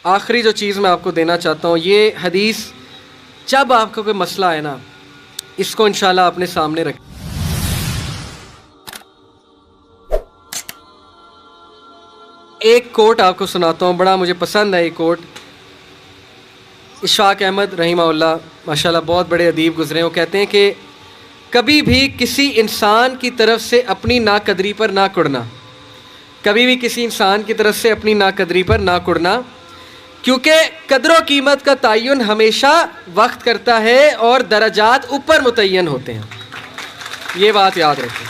آخری جو چیز میں آپ کو دینا چاہتا ہوں، یہ حدیث جب آپ کو کوئی مسئلہ ہے نا، اس کو انشاءاللہ اپنے سامنے رکھیں۔ ایک کوٹ آپ کو سناتا ہوں، بڑا مجھے پسند ہے یہ کوٹ۔ اشفاق احمد رحمہ اللہ ماشاءاللہ بہت بڑے ادیب گزرے ہیں، وہ کہتے ہیں کہ کبھی بھی کسی انسان کی طرف سے اپنی ناقدری پر نہ کڑنا، کبھی بھی کسی انسان کی طرف سے اپنی ناقدری پر نہ کڑنا، کیونکہ قدر و قیمت کا تعین ہمیشہ وقت کرتا ہے اور درجات اوپر متعین ہوتے ہیں۔ یہ بات یاد رکھیں،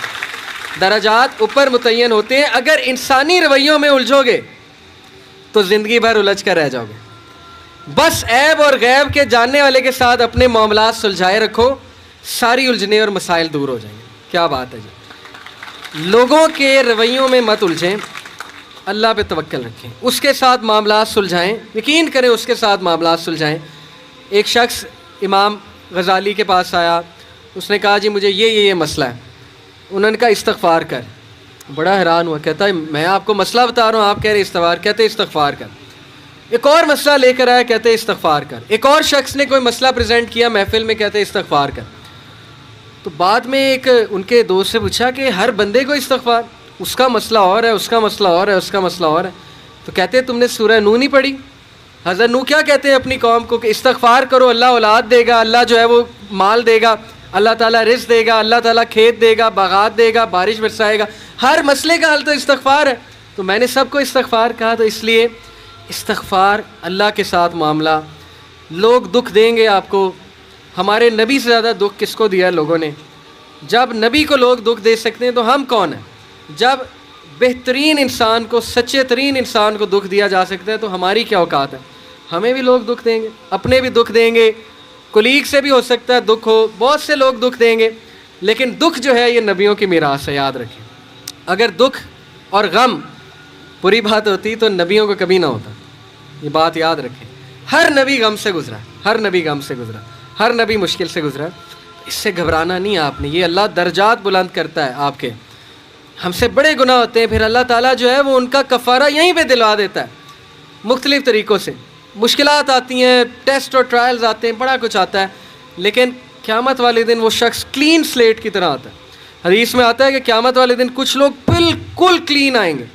درجات اوپر متعین ہوتے ہیں۔ اگر انسانی رویوں میں الجھو گے تو زندگی بھر الجھ کر رہ جاؤ گے۔ بس عیب اور غیب کے جاننے والے کے ساتھ اپنے معاملات سلجھائے رکھو، ساری الجھنے اور مسائل دور ہو جائیں گے۔ کیا بات ہے جی، لوگوں کے رویوں میں مت الجھیں، اللہ پہ توکل رکھیں، اس کے ساتھ معاملات سلجھائیں، یقین کریں اس کے ساتھ معاملات سلجھائیں۔ ایک شخص امام غزالی کے پاس آیا، اس نے کہا جی مجھے یہ مسئلہ ہے۔ انہوں نے کہا استغفار کر۔ بڑا حیران ہوا، کہتا ہے میں آپ کو مسئلہ بتا رہا ہوں، آپ کہہ رہے استغفار، کہتے استغفار کر۔ ایک اور مسئلہ لے کر آیا، کہتے استغفار کر۔ ایک اور شخص نے کوئی مسئلہ پریزنٹ کیا محفل میں، کہتے استغفار کر۔ تو بعد میں ایک ان کے دوست سے پوچھا کہ ہر بندے کو استغفار، اس کا مسئلہ اور ہے، اس کا مسئلہ اور ہے، اس کا مسئلہ اور ہے۔ تو کہتے تم نے سورہ نوح نہیں پڑھی؟ حضرت نوح کیا کہتے ہیں اپنی قوم کو کہ استغفار کرو، اللہ اولاد دے گا، اللہ جو ہے وہ مال دے گا، اللہ تعالیٰ رزق دے گا، اللہ تعالیٰ کھیت دے گا، باغات دے گا، بارش برسائے گا۔ ہر مسئلے کا حل تو استغفار ہے۔ تو میں نے سب کو استغفار کہا، تو اس لیے استغفار، اللہ کے ساتھ معاملہ۔ لوگ دکھ دیں گے آپ کو، ہمارے نبی سے زیادہ دکھ کس کو دیا ہے لوگوں نے؟ جب نبی کو لوگ دکھ دے سکتے ہیں تو ہم کون ہیں؟ جب بہترین انسان کو، سچے ترین انسان کو دکھ دیا جا سکتا ہے تو ہماری کیا اوقات ہے؟ ہمیں بھی لوگ دکھ دیں گے، اپنے بھی دکھ دیں گے، کولیگ سے بھی ہو سکتا ہے دکھ ہو، بہت سے لوگ دکھ دیں گے، لیکن دکھ جو ہے یہ نبیوں کی میراث ہے، یاد رکھیں۔ اگر دکھ اور غم بری بات ہوتی تو نبیوں کو کبھی نہ ہوتا، یہ بات یاد رکھیں۔ ہر نبی غم سے گزرا، ہر نبی غم سے گزرا، ہر نبی مشکل سے گزرا۔ اس سے گھبرانا نہیں آپ نے، یہ اللہ درجات بلند کرتا ہے آپ کے۔ ہم سے بڑے گناہ ہوتے ہیں، پھر اللہ تعالیٰ جو ہے وہ ان کا کفارہ یہیں پہ دلوا دیتا ہے مختلف طریقوں سے۔ مشکلات آتی ہیں، ٹیسٹ اور ٹرائلز آتے ہیں، بڑا کچھ آتا ہے، لیکن قیامت والے دن وہ شخص کلین سلیٹ کی طرح آتا ہے۔ حدیث میں آتا ہے کہ قیامت والے دن کچھ لوگ بالکل کلین آئیں گے،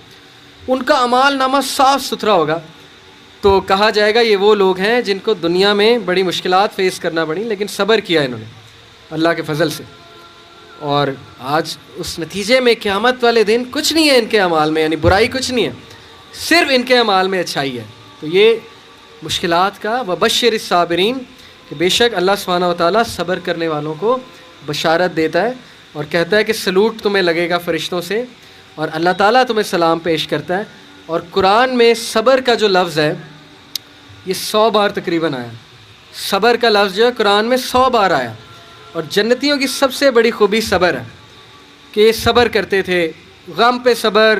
ان کا اعمال نامہ صاف ستھرا ہوگا۔ تو کہا جائے گا یہ وہ لوگ ہیں جن کو دنیا میں بڑی مشکلات فیس کرنا پڑی، لیکن صبر کیا انہوں نے اللہ کے فضل سے، اور آج اس نتیجے میں قیامت والے دن کچھ نہیں ہے ان کے اعمال میں، یعنی برائی کچھ نہیں ہے، صرف ان کے اعمال میں اچھائی ہے۔ تو یہ مشکلات کا وبشر الصابرین، کہ بے شک اللہ سبحانہ وتعالیٰ صبر کرنے والوں کو بشارت دیتا ہے اور کہتا ہے کہ سلوٹ تمہیں لگے گا فرشتوں سے، اور اللہ تعالیٰ تمہیں سلام پیش کرتا ہے۔ اور قرآن میں صبر کا جو لفظ ہے یہ 100 بار تقریباً آیا، صبر کا لفظ جو ہے قرآن میں 100 بار آیا۔ اور جنتیوں کی سب سے بڑی خوبی صبر ہے کہ یہ صبر کرتے تھے، غم پہ صبر،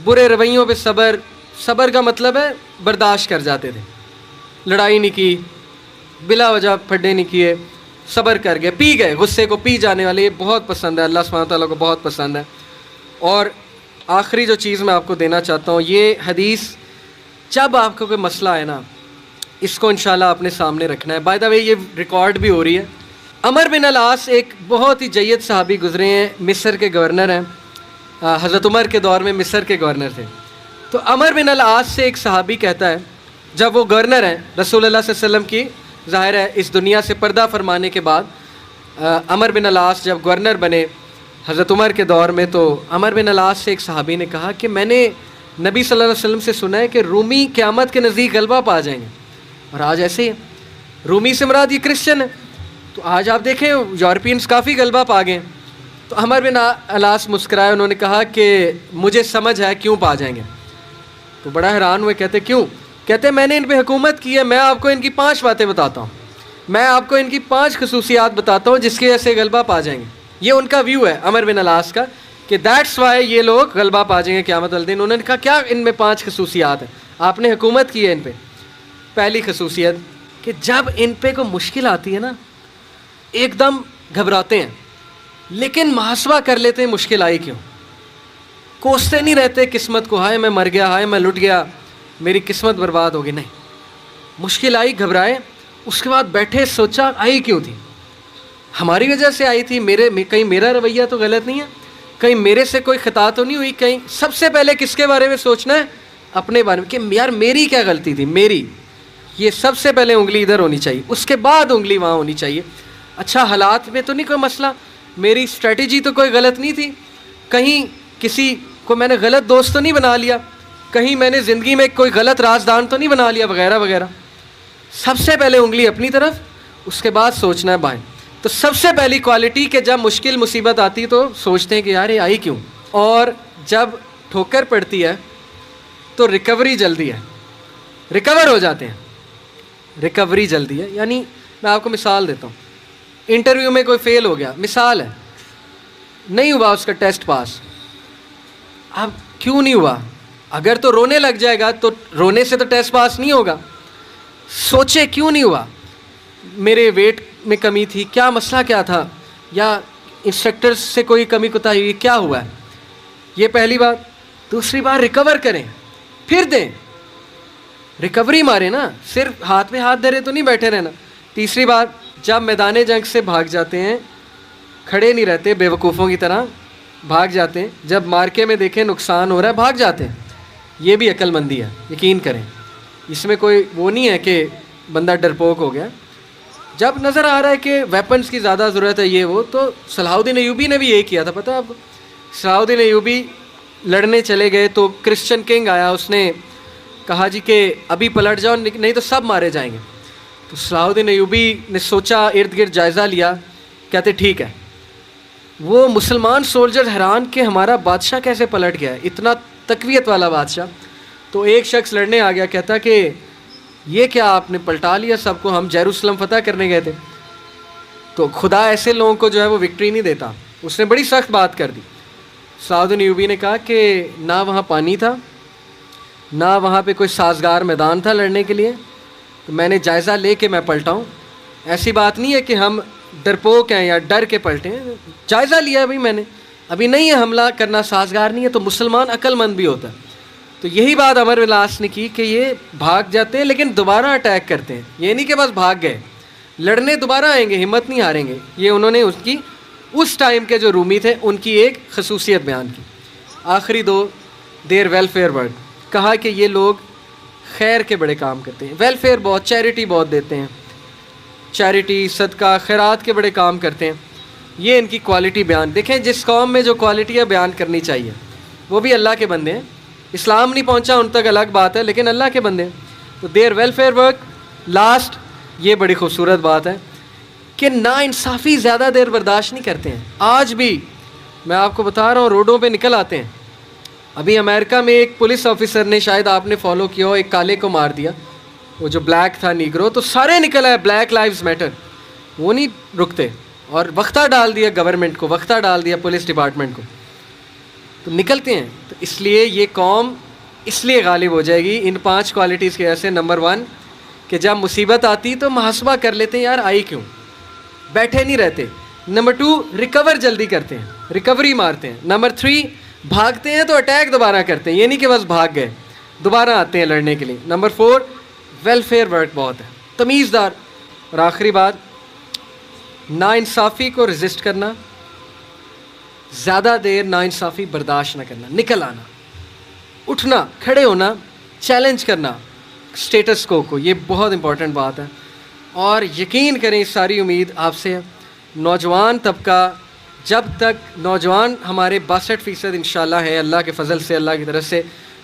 برے رویوں پہ صبر۔ صبر کا مطلب ہے برداشت کر جاتے تھے، لڑائی نہیں کی، بلا وجہ پھڈے نہیں کیے، صبر کر گئے، پی گئے، غصے کو پی جانے والے، یہ بہت پسند ہے اللہ سبحانہ تعالیٰ کو، بہت پسند ہے۔ اور آخری جو چیز میں آپ کو دینا چاہتا ہوں، یہ حدیث جب آپ کو کوئی مسئلہ ہے نا، اس کو انشاءاللہ اپنے سامنے رکھنا ہے۔ بائی دا وے یہ ریکارڈ بھی ہو رہی ہے۔ عمر بن العاص ایک بہت ہی جید صحابی گزرے ہیں، مصر کے گورنر ہیں، حضرت عمر کے دور میں مصر کے گورنر تھے۔ تو عمر بن العاص سے ایک صحابی کہتا ہے، جب وہ گورنر ہیں رسول اللہ صلی اللہ علیہ وسلم کی، ظاہر ہے اس دنیا سے پردہ فرمانے کے بعد عمر بن العاص جب گورنر بنے حضرت عمر کے دور میں، تو عمر بن العاص سے ایک صحابی نے کہا کہ میں نے نبی صلی اللہ علیہ وسلم سے سنا ہے کہ رومی قیامت کے نزدیک غلبہ پا جائیں گے، اور آج ایسے ہی ہے۔ رومی سے مراد یہ کرسچن ہے، تو آج آپ دیکھیں یورپینز کافی غلبہ پا گئے۔ تو عمر بن العاص مسکرائے، انہوں نے کہا کہ مجھے سمجھ ہے کیوں پا جائیں گے۔ تو بڑا حیران ہوئے، کہتے کیوں؟ کہتے میں نے ان پہ حکومت کی ہے، میں آپ کو ان کی 5 باتیں بتاتا ہوں، میں آپ کو ان کی 5 خصوصیات بتاتا ہوں جس کی وجہ سے غلبہ پا جائیں گے۔ یہ ان کا ویو ہے عمر بن العاص کا کہ دیٹس وائی یہ لوگ غلبہ پا جائیں گے قیامت والے دن۔ انہوں نے کہا کیا ان میں 5 خصوصیات ہیں؟ آپ نے حکومت کی ہے ان پہ۔ پہلی خصوصیت کہ جب ان پہ کوئی مشکل آتی ہے نا، ایک دم گھبراتے ہیں، لیکن محاسبہ کر لیتے ہیں مشکل آئی کیوں، کوستے نہیں رہتے قسمت کو، ہائے میں مر گیا، ہائے میں لٹ گیا، میری قسمت برباد ہوگی، نہیں، مشکل آئی گھبرائے, اس کے بعد بیٹھے سوچا آئی کیوں تھی, ہماری وجہ سے آئی تھی, کہیں میرا رویہ تو غلط نہیں ہے, کہیں میرے سے کوئی خطا تو نہیں ہوئی, کہیں سب سے پہلے کس کے بارے میں سوچنا ہے, اپنے بارے میں, کہ یار میری کیا غلطی تھی, میری, یہ سب سے پہلے انگلی ادھر ہونی چاہیے, اس کے بعد انگلی وہاں ہونی چاہیے. اچھا حالات میں تو نہیں کوئی مسئلہ, میری اسٹریٹجی تو کوئی غلط نہیں تھی, کہیں کسی کو میں نے غلط دوست تو نہیں بنا لیا, کہیں میں نے زندگی میں کوئی غلط رازدان تو نہیں بنا لیا, وغیرہ وغیرہ. سب سے پہلے انگلی اپنی طرف, اس کے بعد سوچنا ہے بائیں. تو سب سے پہلی کوالٹی کہ جب مشکل مصیبت آتی تو سوچتے ہیں کہ یار یہ آئی کیوں, اور جب ٹھوکر پڑتی ہے تو ریکوری جلدی ہے, ریکور ہو جاتے ہیں, ریکوری جلدی ہے. یعنی میں آپ کو مثال دیتا ہوں, انٹرویو میں کوئی فیل ہو گیا, مثال ہے, نہیں ہوا اس کا ٹیسٹ پاس. اب کیوں نہیں ہوا, اگر تو رونے لگ جائے گا تو رونے سے تو ٹیسٹ پاس نہیں ہوگا. سوچے کیوں نہیں ہوا, میرے ویٹ میں کمی تھی, کیا مسئلہ کیا تھا, یا انسٹرکٹر سے کوئی کمی کوتاہی ہوئی, کیا ہوا ہے, یہ پہلی بات. دوسری بات ریکور کریں, پھر دیں, ریکوری مارے نا, صرف ہاتھ میں ہاتھ دھرے تو نہیں بیٹھے رہنا. تیسری بات, جب میدان جنگ سے بھاگ جاتے ہیں, کھڑے نہیں رہتے بے وقوفوں کی طرح, بھاگ جاتے ہیں, جب مارکے میں دیکھیں نقصان ہو رہا ہے بھاگ جاتے ہیں. یہ بھی عقل مندی ہے, یقین کریں, اس میں کوئی وہ نہیں ہے کہ بندہ ڈرپوک ہو گیا. جب نظر آ رہا ہے کہ ویپنز کی زیادہ ضرورت ہے یہ وہ, تو صلاح الدین ایوبی نے بھی یہی کیا تھا, پتہ ہے آپ کو. صلاح الدین ایوبی لڑنے چلے گئے تو کرسچن کنگ آیا, اس نے کہا جی کہ ابھی پلٹ جاؤ نہیں تو سب مارے جائیں گے. تو صلاح الدین ایوبی نے سوچا, ارد گرد جائزہ لیا, کہتے ٹھیک ہے. وہ مسلمان سولجر حیران کہ ہمارا بادشاہ کیسے پلٹ گیا ہے, اتنا تقویت والا بادشاہ. تو ایک شخص لڑنے آ گیا, کہتا کہ یہ کیا آپ نے پلٹا لیا سب کو, ہم یروشلم فتح کرنے گئے تھے. تو خدا ایسے لوگوں کو جو ہے وہ وکٹری نہیں دیتا. اس نے بڑی سخت بات کر دی. صلاح الدین ایوبی نے کہا کہ نہ وہاں پانی تھا, نہ وہاں پہ کوئی سازگار میدان تھا لڑنے کے لیے, تو میں نے جائزہ لے کے میں پلٹاؤں. ایسی بات نہیں ہے کہ ہم ڈرپوک ہیں یا ڈر کے پلٹیں, جائزہ لیا بھائی میں نے, ابھی نہیں ہے حملہ کرنا سازگار نہیں ہے. تو مسلمان عقل مند بھی ہوتا ہے. تو یہی بات عمر بن العاص نے کی کہ یہ بھاگ جاتے ہیں لیکن دوبارہ اٹیک کرتے ہیں, یہ نہیں کہ بس بھاگ گئے, لڑنے دوبارہ آئیں گے, ہمت نہیں ہاریں گے. یہ انہوں نے اس ٹائم کے جو رومی تھے ان کی ایک خصوصیت بیان کی. آخری دو, دیر ویلفیئر ورک, کہا کہ یہ لوگ خیر کے بڑے کام کرتے ہیں, ویلفیئر بہت, چیریٹی بہت دیتے ہیں, چیریٹی صدقہ خیرات کے بڑے کام کرتے ہیں. یہ ان کی کوالٹی بیان. دیکھیں جس قوم میں جو کوالٹی ہے بیان کرنی چاہیے, وہ بھی اللہ کے بندے ہیں. اسلام نہیں پہنچا ان تک الگ بات ہے, لیکن اللہ کے بندے ہیں. تو دیر ویلفیئر ورک. لاسٹ, یہ بڑی خوبصورت بات ہے کہ نا انصافی زیادہ دیر برداشت نہیں کرتے ہیں. آج بھی میں آپ کو بتا رہا ہوں, روڈوں پہ نکل آتے ہیں. ابھی امریکہ میں ایک پولیس آفیسر نے, شاید آپ نے فالو کیا ہو, ایک کالے کو مار دیا, وہ جو بلیک تھا نیگرو, تو سارے نکل آئے بلیک لائیوز میٹر. وہ نہیں رکتے, اور وقتہ ڈال دیا گورنمنٹ کو, وقتہ ڈال دیا پولیس ڈپارٹمنٹ کو, تو نکلتے ہیں. تو اس لیے یہ قوم اس لیے غالب ہو جائے گی ان 5 کوالٹیز کی وجہ سے. نمبر 1 کہ جب مصیبت آتی تو محاسبہ کر لیتے ہیں, یار آئی کیوں, بیٹھے نہیں رہتے. نمبر 2 ریکور جلدی کرتے ہیں, ریکوری مارتے ہیں. نمبر 3 بھاگتے ہیں تو اٹیک دوبارہ کرتے ہیں, یہ نہیں کہ بس بھاگ گئے, دوبارہ آتے ہیں لڑنے کے لیے. نمبر 4 ویلفیئر ورک بہت ہے, تمیزدار. اور آخری بات, ناانصافی کو ریزسٹ کرنا, زیادہ دیر ناانصافی برداشت نہ کرنا, نکل آنا, اٹھنا, کھڑے ہونا, چیلنج کرنا اسٹیٹس کو, یہ بہت امپورٹنٹ بات ہے. اور یقین کریں اس ساری امید آپ سے ہے. نوجوان طبقہ, جب تک نوجوان ہمارے 62% انشاءاللہ ہے اللہ کے فضل سے, اللہ کی طرف سے,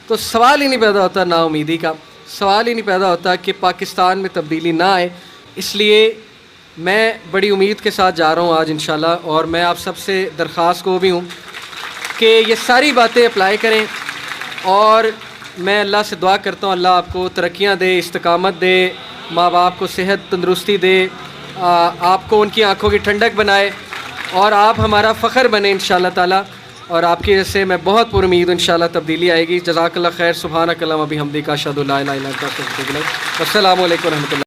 تو سوال ہی نہیں پیدا ہوتا نا امیدی کا, سوال ہی نہیں پیدا ہوتا کہ پاکستان میں تبدیلی نہ آئے. اس لیے میں بڑی امید کے ساتھ جا رہا ہوں آج انشاءاللہ, اور میں آپ سب سے درخواست کو بھی ہوں کہ یہ ساری باتیں اپلائی کریں. اور میں اللہ سے دعا کرتا ہوں اللہ آپ کو ترقیاں دے, استقامت دے, ماں باپ کو صحت تندرستی دے, آپ کو ان کی آنکھوں کی ٹھنڈک بنائے, اور آپ ہمارا فخر بنے انشاءاللہ تعالی. اور آپ کی وجہ سے میں بہت پر امید انشاءاللہ تبدیلی آئے گی. جزاک اللہ خیر. سبحانک اللہم و بحمدک, اشہد ان لا الہ الا انت, استغفرک. السلام علیکم و رحمۃ اللہ.